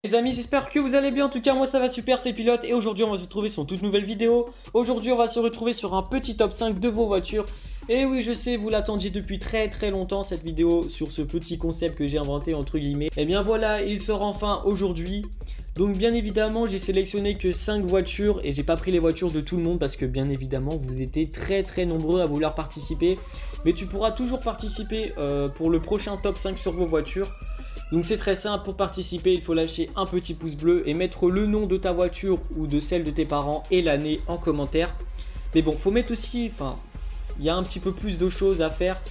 Les amis, j'espère que vous allez bien. En tout cas, moi ça va super, c'est Pilote. Et aujourd'hui, on va se retrouver sur une toute nouvelle vidéo. Aujourd'hui, on va se retrouver sur un petit top 5 de vos voitures. Et oui, je sais, vous l'attendiez depuis très longtemps, cette vidéo sur ce petit concept que j'ai inventé entre guillemets. Et bien voilà, il sort enfin aujourd'hui. Donc bien évidemment, j'ai sélectionné que 5 voitures et j'ai pas pris les voitures de tout le monde parce que bien évidemment, vous étiez très nombreux à vouloir participer. Mais tu pourras toujours participer pour le prochain top 5 sur vos voitures. Donc c'est très simple, pour participer il faut lâcher un petit pouce bleu et mettre le nom de ta voiture ou de celle de tes parents et l'année en commentaire. Mais bon, faut mettre aussi, il y a un petit peu plus de choses à faire.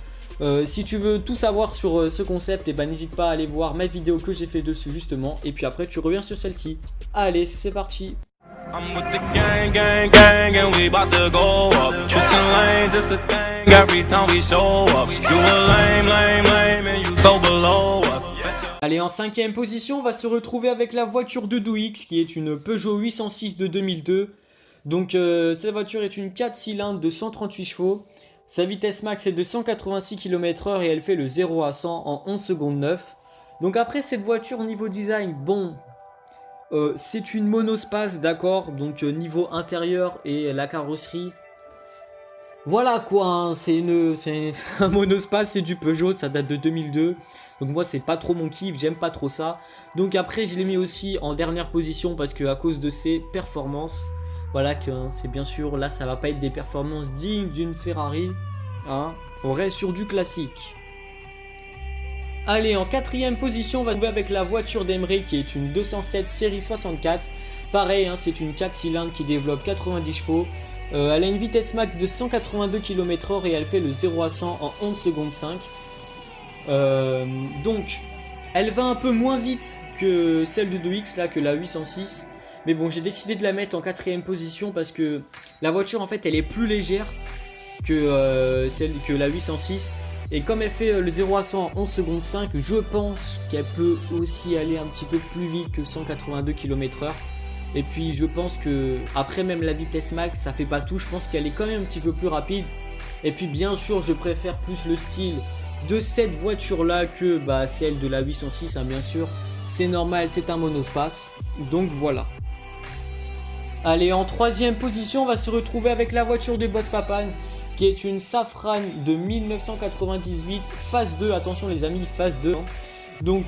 Si tu veux tout savoir sur ce concept, et ben n'hésite pas à aller voir ma vidéo que j'ai fait dessus justement. Et puis après tu reviens sur celle-ci. Allez, c'est parti. I'm with the gang, and we bout to go up. Switching lanes, it's a thing every time we show up. You a lame, and you so below us. Allez, en 5ème position, on va se retrouver avec la voiture de Douix, qui est une Peugeot 806 de 2002. Donc, cette voiture est une 4 cylindres de 138 chevaux. Sa vitesse max est de 186 km/h et elle fait le 0 à 100 en 11 secondes 9. Donc après, cette voiture, niveau design, bon... c'est une monospace, d'accord, donc niveau intérieur et la carrosserie, voilà quoi, hein, c'est un monospace, c'est du Peugeot, ça date de 2002, donc moi c'est pas trop mon kiff, j'aime pas trop ça. Donc après je l'ai mis aussi en dernière position parce que à cause de ses performances, voilà que c'est bien sûr, là ça va pas être des performances dignes d'une Ferrari, hein, on reste sur du classique. Allez, en 4ème position, on va jouer avec la voiture d'Emery qui est une 207 série 64. Pareil, hein, c'est une 4 cylindres qui développe 90 chevaux. Elle a une vitesse max de 182 km/h et elle fait le 0 à 100 en 11 secondes 5. Donc, elle va un peu moins vite que celle de 2X, là, que la 806. Mais bon, j'ai décidé de la mettre en 4ème position parce que la voiture, en fait, elle est plus légère que celle que la 806. Et comme elle fait le 0 à 100 en 11 secondes 5, je pense qu'elle peut aussi aller un petit peu plus vite que 182 km/h. Et puis je pense que après même la vitesse max, ça fait pas tout. Je pense qu'elle est quand même un petit peu plus rapide. Et puis bien sûr, je préfère plus le style de cette voiture là que celle de la 806, hein, bien sûr. C'est normal, c'est un monospace. Donc voilà. Allez, en 3ème position, on va se retrouver avec la voiture de Boss Papane, qui est une Safran de 1998, phase 2, attention les amis, phase 2. Donc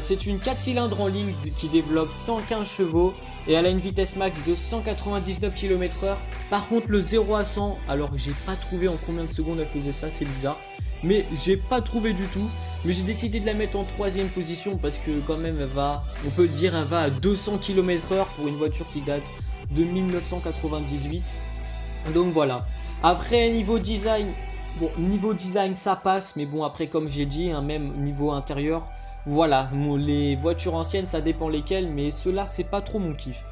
c'est une 4 cylindres en ligne qui développe 115 chevaux et elle a une vitesse max de 199 km/h. Par contre le 0 à 100, alors j'ai pas trouvé en combien de secondes elle faisait ça, c'est bizarre. Mais j'ai pas trouvé du tout. Mais j'ai décidé de la mettre en 3ème position parce que quand même elle va, on peut dire elle va à 200 km/h pour une voiture qui date de 1998. Donc voilà. Après niveau design, bon niveau design ça passe, mais bon après comme j'ai dit, hein, même niveau intérieur, voilà, les voitures anciennes ça dépend lesquelles, mais ceux-là c'est pas trop mon kiff.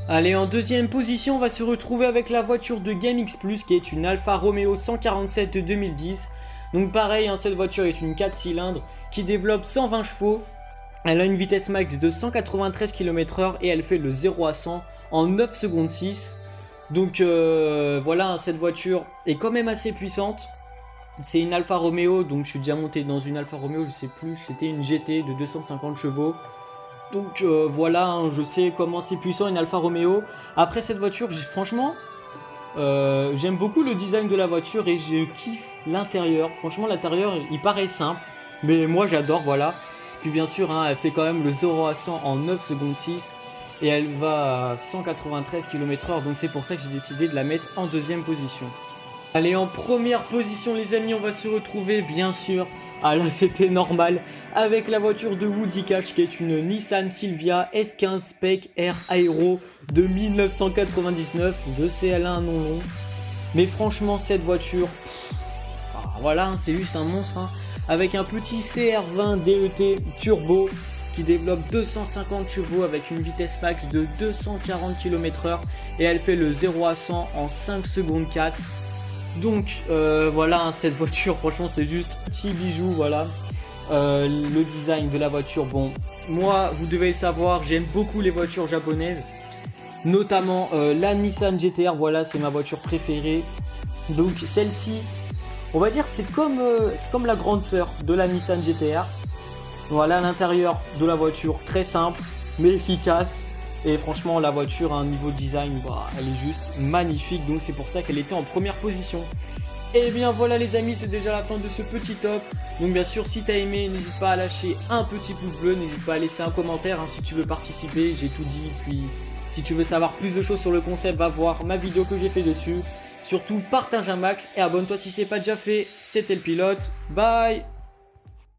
Allez, en 2ème position, on va se retrouver avec la voiture de GameX Plus qui est une Alfa Romeo 147 de 2010. Donc pareil, hein, cette voiture est une 4 cylindres qui développe 120 chevaux. Elle a une vitesse max de 193 km/h et elle fait le 0 à 100 en 9 secondes 6. Donc voilà, cette voiture est quand même assez puissante. C'est une Alfa Romeo, donc je suis déjà monté dans une Alfa Romeo, je sais plus, c'était une GT de 250 chevaux. Donc voilà, hein, je sais comment c'est puissant une Alfa Romeo. Après cette voiture, franchement, j'aime beaucoup le design de la voiture et je kiffe l'intérieur. Franchement, l'intérieur, il paraît simple, mais moi j'adore, voilà. Puis bien sûr, hein, elle fait quand même le 0 à 100 en 9 secondes 6. Et elle va à 193 km/h, donc c'est pour ça que j'ai décidé de la mettre en 2ème position. Allez, en 1ère position les amis, on va se retrouver bien sûr, ah là c'était normal, avec la voiture de Woody Cash qui est une Nissan Silvia S15 Spec Air Aero de 1999. Je sais, elle a un nom long, mais franchement cette voiture, voilà, hein, c'est juste un monstre, hein, avec un petit CR20 DET turbo qui développe 250 chevaux avec une vitesse max de 240 km/h et elle fait le 0 à 100 en 5 secondes 4. Donc voilà, hein, cette voiture franchement c'est juste petit bijou, voilà. Le design de la voiture, bon, moi vous devez le savoir, j'aime beaucoup les voitures japonaises, notamment la Nissan GT-R, voilà, c'est ma voiture préférée. Donc celle-ci, on va dire c'est comme la grande sœur de la Nissan GT-R. Voilà l'intérieur de la voiture, très simple. mais efficace. Et franchement, la voiture à un niveau design, bah, elle est juste magnifique. Donc c'est pour ça qu'elle était en première position. Et bien voilà les amis, c'est déjà la fin de ce petit top. Donc bien sûr, si t'as aimé, n'hésite pas à lâcher un petit pouce bleu. N'hésite pas à laisser un commentaire si tu veux participer. J'ai tout dit. Puis si tu veux savoir plus de choses sur le concept, va voir ma vidéo que j'ai fait dessus. Surtout, partage un max et abonne-toi si c'est pas déjà fait. C'était le pilote. Bye.